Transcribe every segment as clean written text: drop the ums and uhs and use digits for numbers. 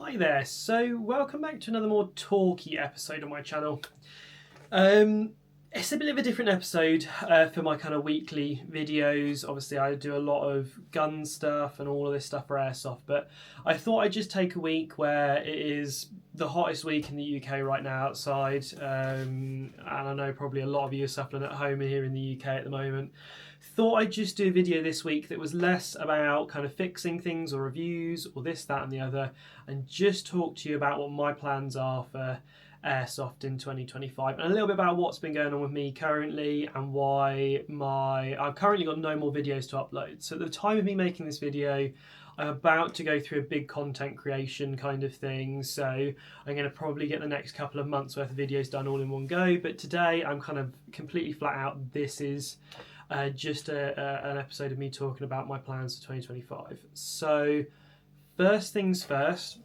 Hi there, so welcome back to another more talky episode on my channel. It's a bit of a different episode for my kind of weekly videos. Obviously I do a lot of gun stuff and all of this stuff for Airsoft, but I thought I'd just take a week where it is the hottest week in the UK right now outside, and I know probably a lot of you are suffering at home here in the UK at the moment. Thought I'd just do a video this week that was less about kind of fixing things or reviews or this, that and the other, and just talk to you about what my plans are for Airsoft in 2025 and a little bit about what's been going on with me currently and why I've currently got no more videos to upload. So at the time of me making this video, I'm about to go through a big content creation kind of thing, so I'm going to probably get the next couple of months worth of videos done all in one go, but today I'm kind of completely flat out. This is just an episode of me talking about my plans for 2025. So first things first,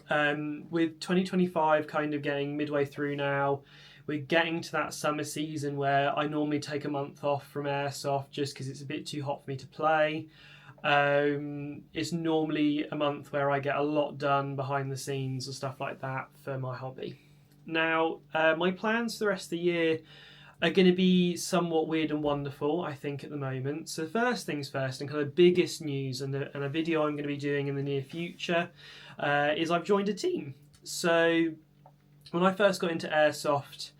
with 2025 kind of getting midway through now, we're getting to that summer season where I normally take a month off from Airsoft just because it's a bit too hot for me to play. It's normally a month where I get a lot done behind the scenes and stuff like that for my hobby. Now, my plans for the rest of the year are going to be somewhat weird and wonderful, I think, at the moment. So first things first, and kind of biggest news and a video I'm going to be doing in the near future is I've joined a team. So when I first got into Airsoft,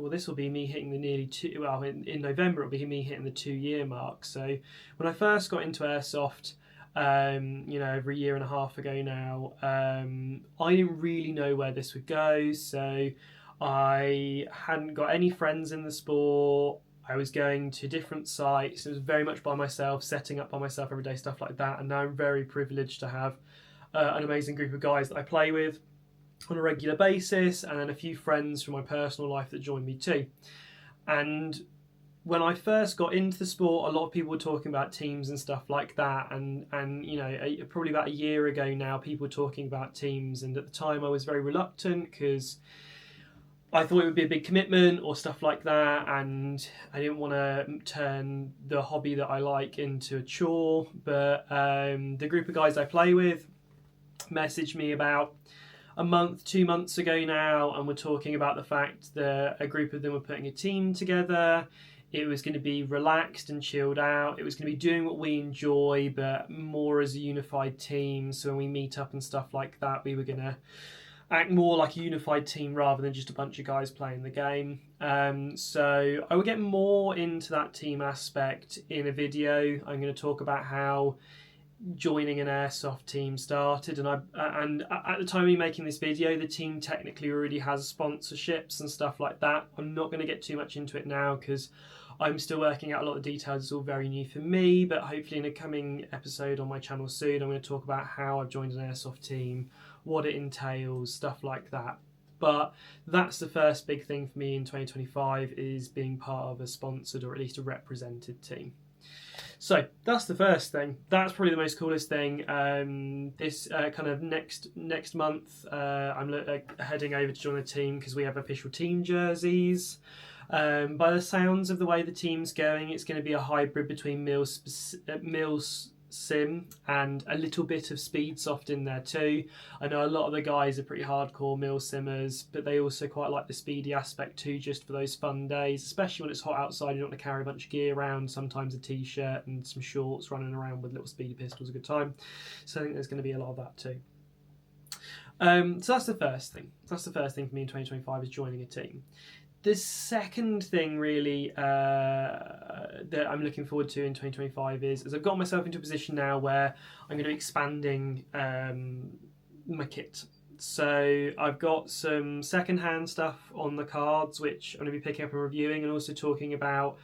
this will be me hitting the in November it'll be me hitting the 2-year mark. So when I first got into Airsoft, over a year and a half ago now, I didn't really know where this would go. So I hadn't got any friends in the sport. I was going to different sites. It was very much by myself, setting up by myself every day, stuff like that. And now I'm very privileged to have an amazing group of guys that I play with on a regular basis, and then a few friends from my personal life that join me too. And when I first got into the sport, a lot of people were talking about teams and stuff like that, and probably about a year ago now, people were talking about teams, and at the time I was very reluctant because I thought it would be a big commitment or stuff like that, and I didn't want to turn the hobby that I like into a chore. But the group of guys I play with messaged me about a month, 2 months ago now, and we're talking about the fact that a group of them were putting a team together. It was going to be relaxed and chilled out. It was going to be doing what we enjoy, but more as a unified team. So when we meet up and stuff like that, we were going to act more like a unified team rather than just a bunch of guys playing the game. So I will get more into that team aspect in a video. I'm going to talk about how joining an Airsoft team started, and at the time of me making this video, the team technically already has sponsorships and stuff like that. I'm not going to get too much into it now because I'm still working out a lot of details. It's all very new for me, but hopefully in a coming episode on my channel soon, I'm going to talk about how I've joined an Airsoft team, what it entails, stuff like that. But that's the first big thing for me in 2025, is being part of a sponsored or at least a represented team. So that's the first thing. That's probably the most coolest thing. This kind of next month, I'm heading over to join the team because we have official team jerseys. By the sounds of the way the team's going, it's going to be a hybrid between Mills Sim and a little bit of Speed Soft in there too. I know a lot of the guys are pretty hardcore Mill Simmers, but they also quite like the speedy aspect too, just for those fun days, especially when it's hot outside. You don't want to carry a bunch of gear around. Sometimes a t-shirt and some shorts, running around with little speedy pistols, a good time. So I think there's going to be a lot of that too. So that's the first thing. That's the first thing for me in 2025, is joining a team. The second thing really that I'm looking forward to in 2025 is I've got myself into a position now where I'm going to be expanding my kit. So I've got some second-hand stuff on the cards which I'm going to be picking up and reviewing, and also talking about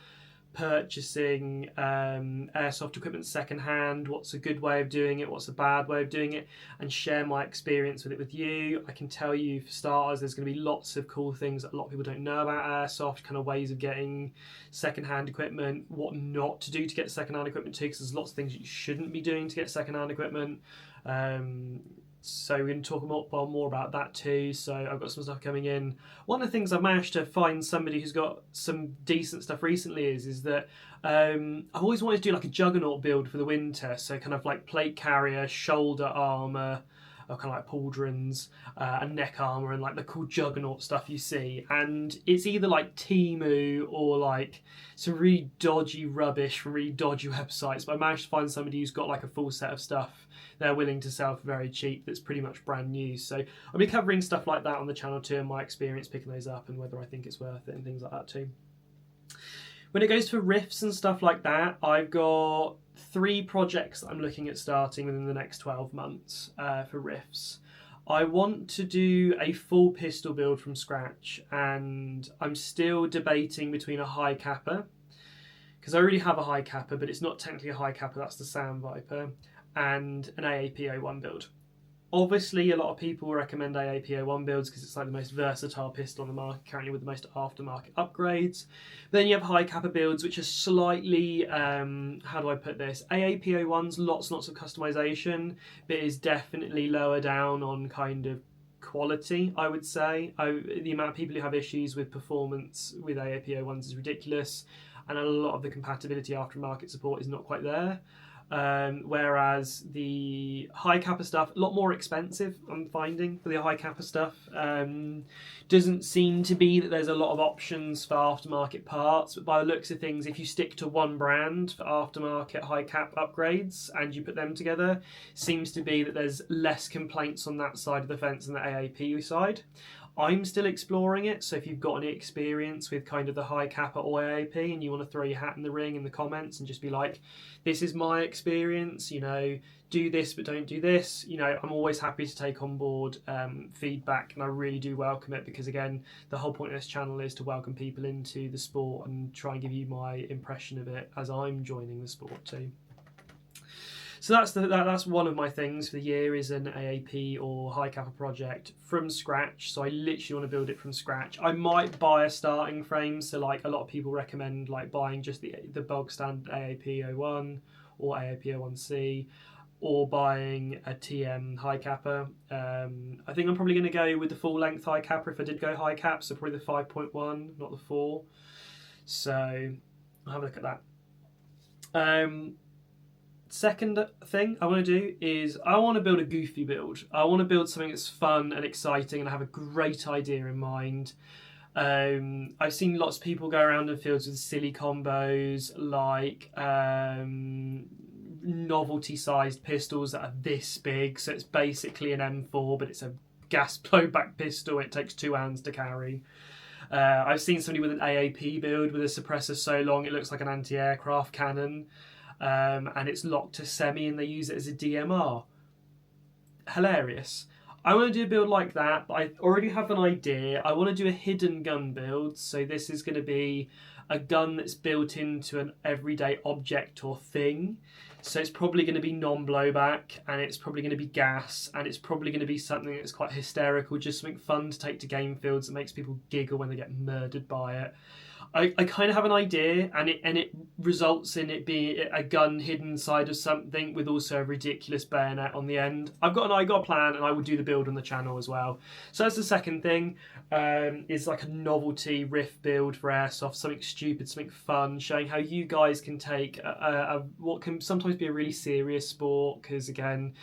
purchasing airsoft equipment second-hand, what's a good way of doing it, what's a bad way of doing it, and share my experience with it with you. I can tell you, for starters, there's going to be lots of cool things that a lot of people don't know about airsoft, kind of ways of getting second-hand equipment, what not to do to get second-hand equipment too, because there's lots of things you shouldn't be doing to get second-hand equipment. So we're going to talk more about that too. So I've got some stuff coming in. One of the things I've managed to find somebody who's got some decent stuff recently is that I've always wanted to do like a juggernaut build for the winter. So kind of like plate carrier, shoulder armour, or kind of like pauldrons, and neck armour, and like the cool juggernaut stuff you see. And it's either like Temu or like some really dodgy rubbish from really dodgy websites. But I managed to find somebody who's got like a full set of stuff they're willing to sell for very cheap that's pretty much brand new. So I'll be covering stuff like that on the channel too, and my experience picking those up and whether I think it's worth it and things like that too. When it goes to Rifs and stuff like that, I've got 3 projects that I'm looking at starting within the next 12 months for Rifs. I want to do a full pistol build from scratch, and I'm still debating between a high capper, because I already have a high capper, but it's not technically a high capper, that's the Sand Viper, and an AAP01 build. Obviously, a lot of people recommend AAP01 builds because it's like the most versatile pistol on the market currently with the most aftermarket upgrades. Then you have high capper builds, which are slightly, how do I put this? AAP01's lots and lots of customization, but is definitely lower down on kind of quality, I would say. The amount of people who have issues with performance with AAP01s is ridiculous, and a lot of the compatibility aftermarket support is not quite there. Whereas the high capper stuff, a lot more expensive, I'm finding, for the high capper stuff. Doesn't seem to be that there's a lot of options for aftermarket parts, but by the looks of things, if you stick to one brand for aftermarket high cap upgrades and you put them together, seems to be that there's less complaints on that side of the fence than the AAP side. I'm still exploring it, so if you've got any experience with kind of the high capper or AAP and you want to throw your hat in the ring in the comments and just be like, this is my experience, you know, do this but don't do this, you know, I'm always happy to take on board feedback, and I really do welcome it, because again, the whole point of this channel is to welcome people into the sport and try and give you my impression of it as I'm joining the sport too. So that's one of my things for the year, is an AAP or high capper project from scratch. So I literally want to build it from scratch. I might buy a starting frame. So like a lot of people recommend like buying just the bog standard AAP01 or AAP01C, or buying a TM high capper. I think I'm probably going to go with the full length high capper if I did go high cap. So probably the 5.1, not the 4. So I'll have a look at that. Second thing I want to do is I want to build a goofy build. I want to build something that's fun and exciting, and I have a great idea in mind. I've seen lots of people go around in fields with silly combos, like novelty-sized pistols that are this big. So it's basically an M4, but it's a gas blowback pistol. It takes 2 hands to carry. I've seen somebody with an AAP build with a suppressor so long it looks like an anti-aircraft cannon. And it's locked to semi and they use it as a DMR. Hilarious. I want to do a build like that, but I already have an idea. I want to do a hidden gun build. So this is going to be a gun that's built into an everyday object or thing. So it's probably going to be non-blowback, and it's probably going to be gas, and it's probably going to be something that's quite hysterical, just something fun to take to game fields that makes people giggle when they get murdered by it. I kind of have an idea, and it results in it being a gun hidden inside of something with also a ridiculous bayonet on the end. I've got a plan, and I will do the build on the channel as well. So that's the second thing, is like a novelty riff build for Airsoft, something stupid, something fun, showing how you guys can take what can sometimes be a really serious sport, because again,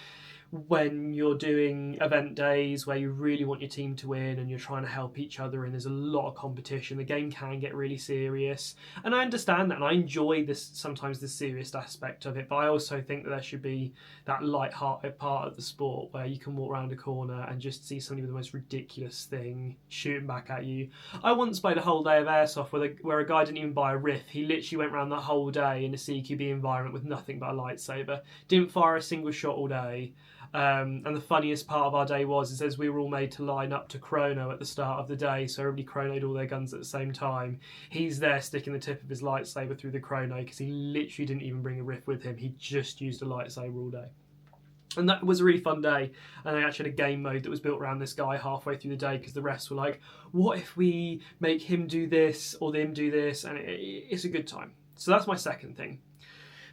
when you're doing event days where you really want your team to win and you're trying to help each other and there's a lot of competition, the game can get really serious. And I understand that, and I enjoy sometimes the serious aspect of it, but I also think that there should be that light-hearted part of the sport where you can walk around a corner and just see somebody with the most ridiculous thing shooting back at you. I once played a whole day of Airsoft where a guy didn't even buy a Riff. He literally went around the whole day in a CQB environment with nothing but a lightsaber. Didn't fire a single shot all day. And the funniest part of our day is as we were all made to line up to chrono at the start of the day, so everybody chronoed all their guns at the same time. He's there sticking the tip of his lightsaber through the chrono because he literally didn't even bring a Riff with him. He just used a lightsaber all day. And that was a really fun day. And I actually had a game mode that was built around this guy halfway through the day because the rest were like, what if we make him do this or them do this? And it's a good time. So that's my second thing.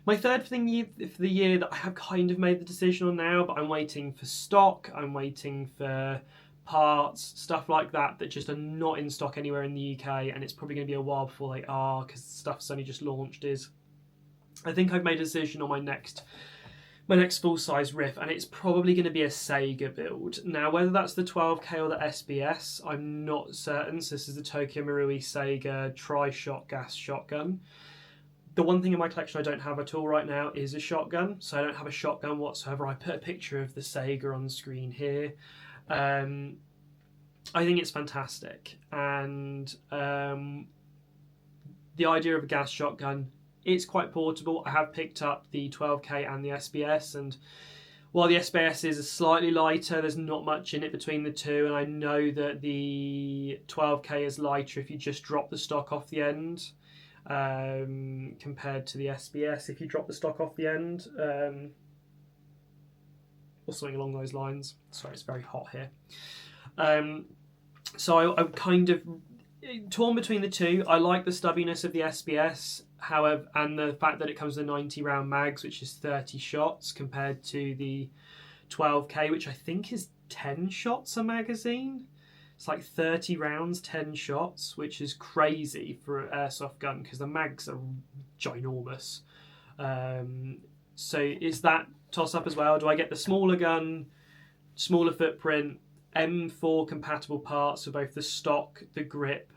My third thing for the year that I have kind of made the decision on now, but I'm waiting for stock, I'm waiting for parts, stuff like that just are not in stock anywhere in the UK, and it's probably going to be a while before they are because stuff's only just launched, is I think I've made a decision on my next full-size Riff, and it's probably going to be a Sega build. Now, whether that's the 12K or the SBS, I'm not certain. So this is the Tokyo Marui Sega Tri-Shot gas shotgun. The one thing in my collection I don't have at all right now is a shotgun, so I don't have a shotgun whatsoever. I put a picture of the Sega on the screen here. I think it's fantastic, and the idea of a gas shotgun, it's quite portable. I have picked up the 12K and the SBS, and while the SBS is slightly lighter, there's not much in it between the two, and I know that the 12K is lighter if you just drop the stock off the end. Compared to the SBS if you drop the stock off the end, or something along those lines. Sorry, it's very hot here. So I'm kind of torn between the two. I like the stubbiness of the SBS, however, and the fact that it comes with 90 round mags, which is 30 shots, compared to the 12K, which I think is 10 shots a magazine. It's like 30 rounds, 10 shots, which is crazy for an airsoft gun because the mags are ginormous. So is that toss-up as well? Do I get the smaller gun, smaller footprint, M4 compatible parts for both the stock, the grip,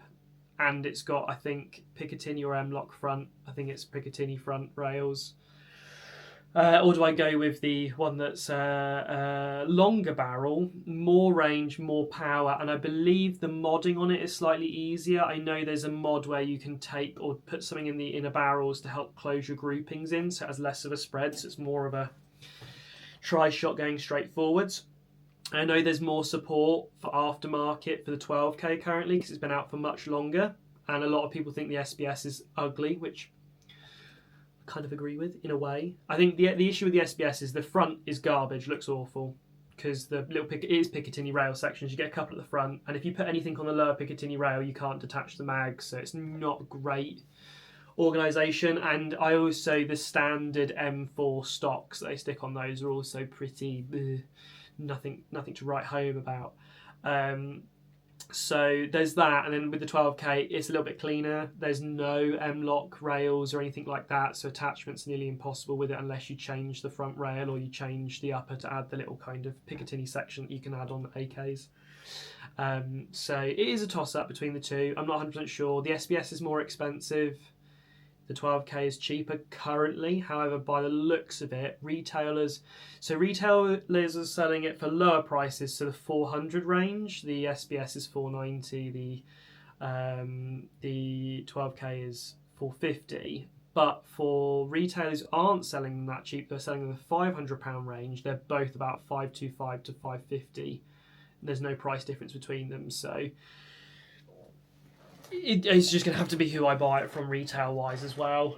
and it's got, I think, Picatinny or M-Lock front. I think it's Picatinny front rails. Or do I go with the one that's longer barrel, more range, more power, and I believe the modding on it is slightly easier. I know there's a mod where you can take or put something in the inner barrels to help close your groupings in, so it has less of a spread, so it's more of a tri-shot going straight forwards. I know there's more support for aftermarket for the 12K currently because it's been out for much longer, and a lot of people think the SBS is ugly, which kind of agree with in a way. I think the issue with the SBS is the front is garbage, looks awful, because the little it is Picatinny rail sections. You get a couple at the front, and if you put anything on the lower Picatinny rail, you can't detach the mag, so it's not great organisation. And I also, the standard M4 stocks that they stick on those are also pretty nothing to write home about. So there's that, and then with the 12K it's a little bit cleaner. There's no M-Lock rails or anything like that, so attachment's nearly impossible with it unless you change the front rail or you change the upper to add the little kind of Picatinny section that you can add on the AKs. So it is a toss-up between the two. I'm not 100% sure. The SBS is more expensive. The 12K is cheaper currently. However, by the looks of it, retailers are selling it for lower prices, so the 400 range. The SBS is 490. The 12K is 450. But for retailers who aren't selling them that cheap, they're selling them the £500 range. They're both about 525 to 550. There's no price difference between them, so it's just going to have to be who I buy it from retail wise as well.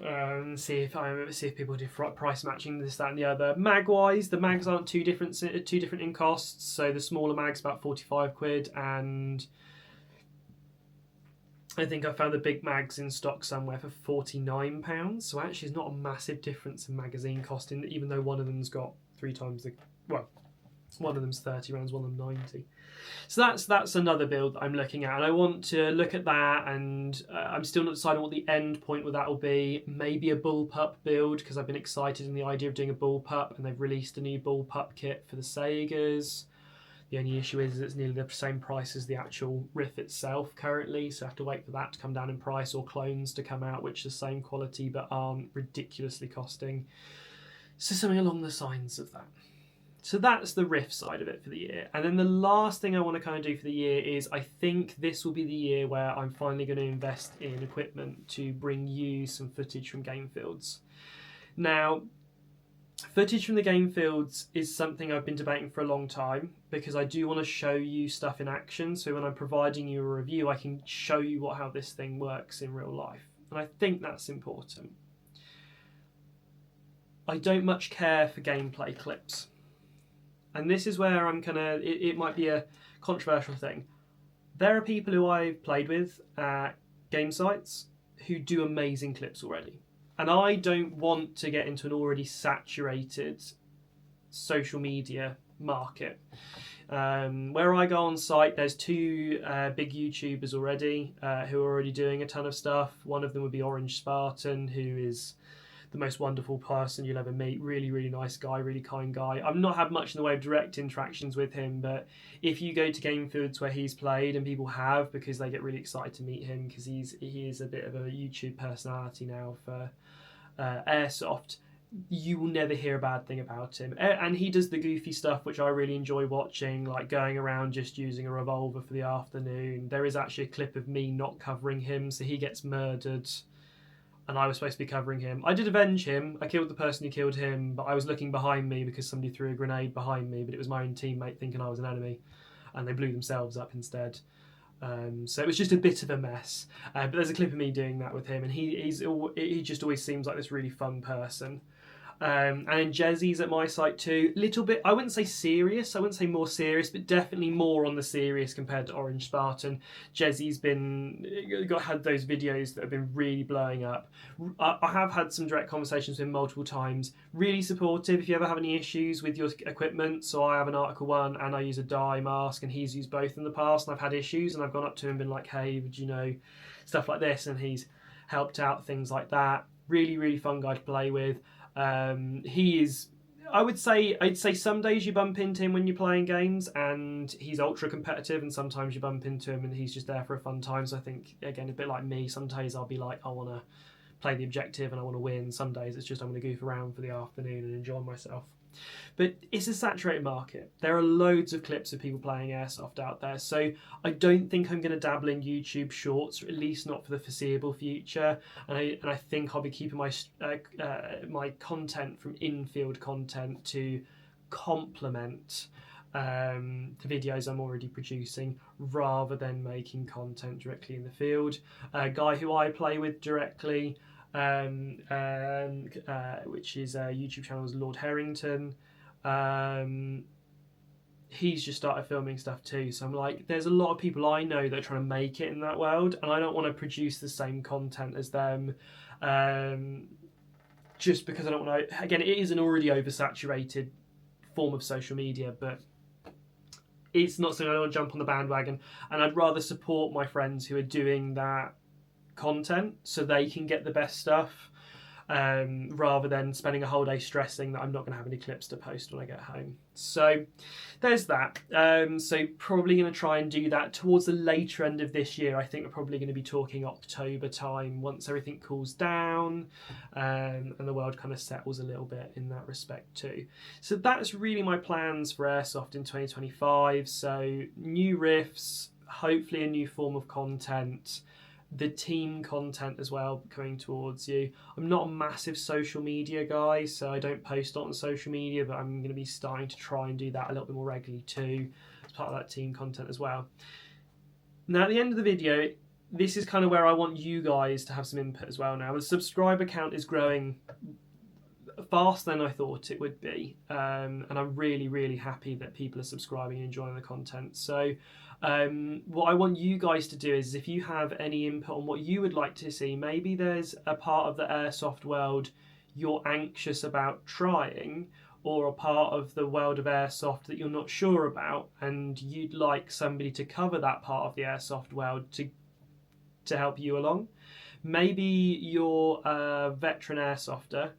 See if people do price matching this, that, and the other. Mag wise, the mags aren't too different in costs. So the smaller mag's about 45 quid, and I think I found the big mags in stock somewhere for £49. So actually, it's not a massive difference in magazine costing, even though one of them's got 3 times the one of them's 30 rounds, one of them 90. So that's another build that I'm looking at, and I want to look at that, and I'm still not deciding what the end point with that will be. Maybe a bullpup build, because I've been excited in the idea of doing a bullpup, and they've released a new bullpup kit for the Segas. The only issue is it's nearly the same price as the actual Riff itself currently, so I have to wait for that to come down in price, or clones to come out which are the same quality but aren't ridiculously costing. So something along the lines of that. So that's the Riff side of it for the year. And then the last thing I want to kind of do for the year is I think this will be the year where I'm finally going to invest in equipment to bring you some footage from game fields. Now, footage from the game fields is something I've been debating for a long time, because I do want to show you stuff in action. So when I'm providing you a review, I can show you how this thing works in real life. And I think that's important. I don't much care for gameplay clips. And this is where I'm it might be a controversial thing. There are people who I've played with at game sites who do amazing clips already. And I don't want to get into an already saturated social media market. Where I go on site, there's two big YouTubers already who are already doing a ton of stuff. One of them would be Orange Spartan, who is the most wonderful person you'll ever meet. Really, really nice guy, really kind guy. I've not had much in the way of direct interactions with him, but if you go to game fields where he's played, and people have, because they get really excited to meet him, because he is a bit of a YouTube personality now for Airsoft, you will never hear a bad thing about him. And he does the goofy stuff which I really enjoy watching, like going around just using a revolver for the afternoon. There is actually a clip of me not covering him, so he gets murdered and I was supposed to be covering him. I did avenge him. I killed the person who killed him, but I was looking behind me because somebody threw a grenade behind me, but it was my own teammate thinking I was an enemy, and they blew themselves up instead. So it was just a bit of a mess. But there's a clip of me doing that with him, and he just always seems like this really fun person. And then Jezzy's at my site too. Little bit, I wouldn't say serious, I wouldn't say more serious, but definitely more on the serious compared to Orange Spartan. Jezzy's had those videos that have been really blowing up. I have had some direct conversations with him multiple times. Really supportive if you ever have any issues with your equipment. So I have an Article 1 and I use a dye mask, and he's used both in the past, and I've had issues, and I've gone up to him and been like, hey, would you know, stuff like this, and he's helped out, things like that. Really, really fun guy to play with. He is, I'd say some days you bump into him when you're playing games and he's ultra competitive, and sometimes you bump into him and he's just there for a fun time. So I think, again, a bit like me, some days I'll be like, I want to play the objective and I want to win. Some days it's just I'm going to goof around for the afternoon and enjoy myself. But it's a saturated market. There are loads of clips of people playing Airsoft out there, so I don't think I'm going to dabble in YouTube Shorts, or at least not for the foreseeable future. And I think I'll be keeping my my content from in-field content to complement the videos I'm already producing, rather than making content directly in the field. A guy who I play with directly, which is YouTube channel is Lord Harrington. He's just started filming stuff too, so I'm like, there's a lot of people I know that are trying to make it in that world, and I don't want to produce the same content as them, just because I don't want to. Again, it is an already oversaturated form of social media, but it's not something I don't want to jump on the bandwagon, and I'd rather support my friends who are doing that content so they can get the best stuff, rather than spending a whole day stressing that I'm not going to have any clips to post when I get home. So there's that. So probably going to try and do that towards the later end of this year. I think we're probably going to be talking October time, once everything cools down, and the world kind of settles a little bit in that respect too. So that's really my plans for Airsoft in 2025. So new Rifs, hopefully a new form of content, the team content as well coming towards you. I'm not a massive social media guy, so I don't post on social media, but I'm going to be starting to try and do that a little bit more regularly too, as part of that team content as well. Now at the end of the video, this is kind of where I want you guys to have some input as well. Now the subscriber count is growing faster than I thought it would be, and I'm really, really happy that people are subscribing and enjoying the content. So what I want you guys to do is, if you have any input on what you would like to see, maybe there's a part of the Airsoft world you're anxious about trying, or a part of the world of Airsoft that you're not sure about, and you'd like somebody to cover that part of the Airsoft world to help you along. Maybe you're a veteran Airsofter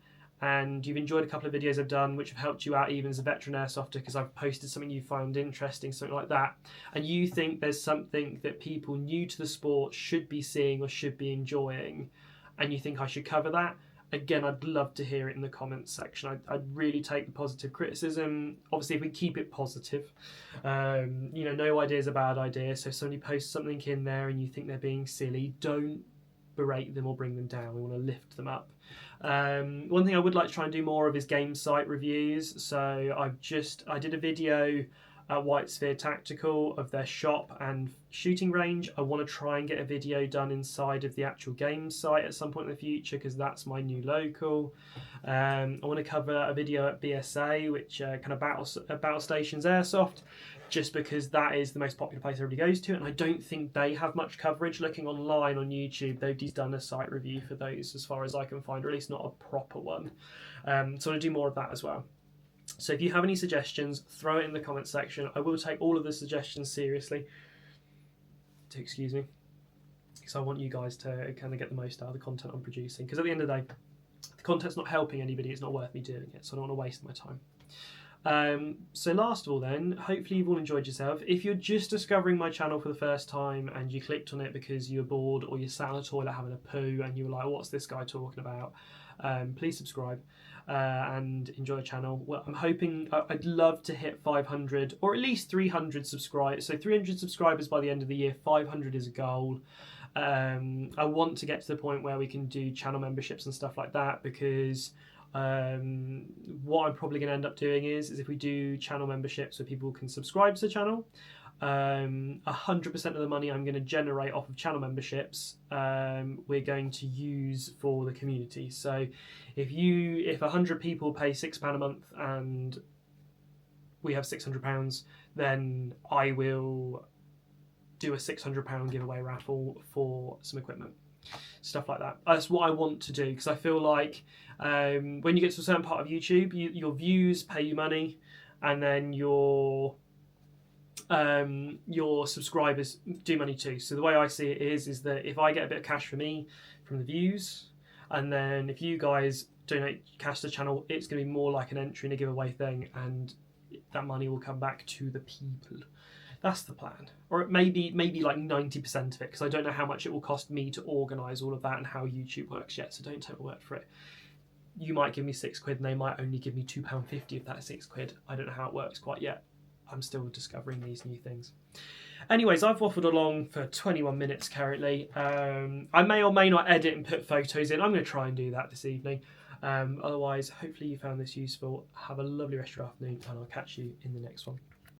and you've enjoyed a couple of videos I've done which have helped you out even as a veteran Airsofter, because I've posted something you found interesting, something like that, and you think there's something that people new to the sport should be seeing or should be enjoying, and you think I should cover that, again, I'd love to hear it in the comments section. I'd really take the positive criticism. Obviously, if we keep it positive, no idea is a bad idea, so if somebody posts something in there and you think they're being silly, don't berate them or bring them down. We want to lift them up. One thing I would like to try and do more of is game site reviews. So I did a video at White Sphere Tactical of their shop and shooting range. I want to try and get a video done inside of the actual game site at some point in the future, because that's my new local. I want to cover a video at BSA, which kind of battle stations airsoft, just because that is the most popular place everybody goes to, and I don't think they have much coverage. Looking online on YouTube, nobody's done a site review for those as far as I can find, or at least not a proper one. So I want to do more of that as well. So if you have any suggestions, throw it in the comment section. I will take all of the suggestions seriously. Excuse me. Because I want you guys to kind of get the most out of the content I'm producing. Because at the end of the day, the content's not helping anybody, it's not worth me doing it, so I don't want to waste my time. So last of all then, hopefully you've all enjoyed yourself. If you're just discovering my channel for the first time and you clicked on it because you were bored, or you sat on a toilet having a poo and you were like, what's this guy talking about? Please subscribe and enjoy the channel. Well, I'm hoping, I'd love to hit 500 or at least 300 subscribers. So 300 subscribers by the end of the year, 500 is a goal. I want to get to the point where we can do channel memberships and stuff like that, because what I'm probably going to end up doing is if we do channel memberships where people can subscribe to the channel, 100% of the money I'm going to generate off of channel memberships we're going to use for the community. So if 100 people pay £6 a month and we have £600, then I will do a £600 giveaway raffle for some equipment. Stuff like that. That's what I want to do, because I feel like when you get to a certain part of YouTube, your views pay you money, and then your subscribers do money too. So the way I see it is that if I get a bit of cash for me from the views, and then if you guys donate cash to the channel, it's going to be more like an entry in a giveaway thing, and that money will come back to the people. That's the plan. Or maybe like 90% of it, because I don't know how much it will cost me to organise all of that and how YouTube works yet, so don't take my word for it. You might give me £6 and they might only give me £2.50 of that £6. I don't know how it works quite yet. I'm still discovering these new things. Anyways, I've waffled along for 21 minutes currently. I may or may not edit and put photos in. I'm going to try and do that this evening. Otherwise, hopefully you found this useful. Have a lovely rest of your afternoon, and I'll catch you in the next one.